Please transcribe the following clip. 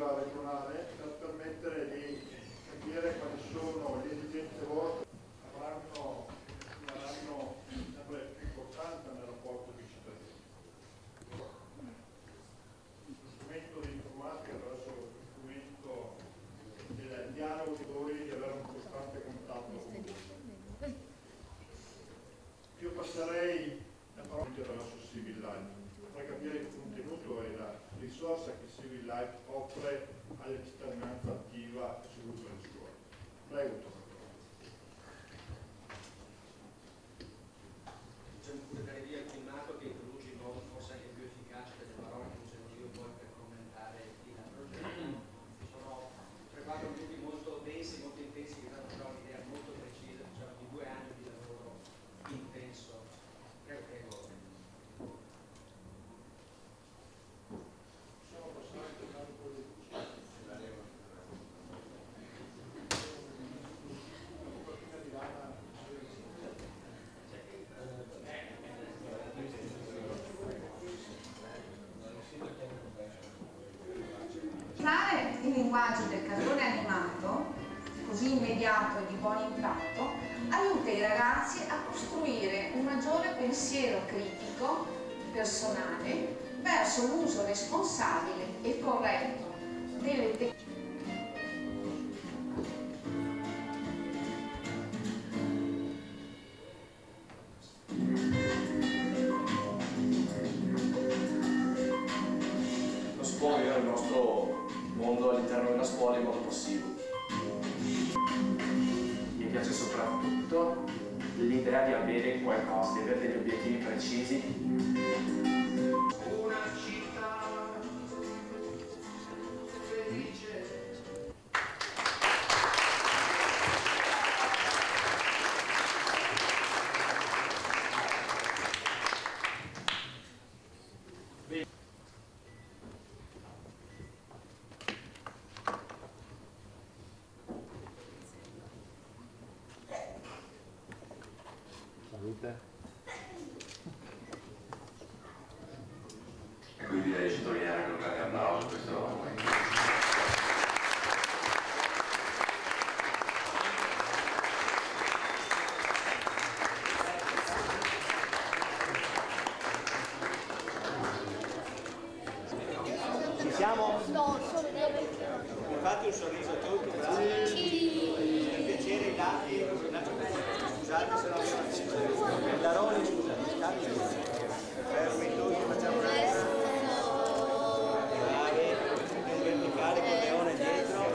consiglio regionale per permettere di capire quali sono le esigenze vostre, avranno sempre più importanza nel rapporto di cittadini. Lo strumento di informatica attraverso lo strumento del dialogo di voi, di avere un costante contatto con voi. Io passerei la parola attraverso Civil Life per capire il contenuto e la risorsa che Civil Life offre alla cittadinanza attiva e sviluppo delle scuole. Prego. C'è un buttare via il filmato che introduce in modo forse anche più efficace delle parole che userò io poi per commentare il progetto. Sono 3-4 minuti molto densi, molto intensi, che danno già un'idea molto precisa, diciamo, di 2 anni di lavoro intenso. Prego. Usare il linguaggio del cartone animato, così immediato e di buon impatto, aiuta i ragazzi a costruire un maggiore pensiero critico, personale, verso l'uso responsabile e corretto delle tecniche. Non si può vivere il nostro mondo all'interno della scuola in modo passivo. Mi piace soprattutto l'idea di avere qualcosa, di avere degli obiettivi precisi. Una città felice. Salute. E quindi direi di sottolineare con un grande applauso questo momento. Ci siamo? No, solo mi fate un sorriso a tutti, grazie. Per piacere i dati, scusate se non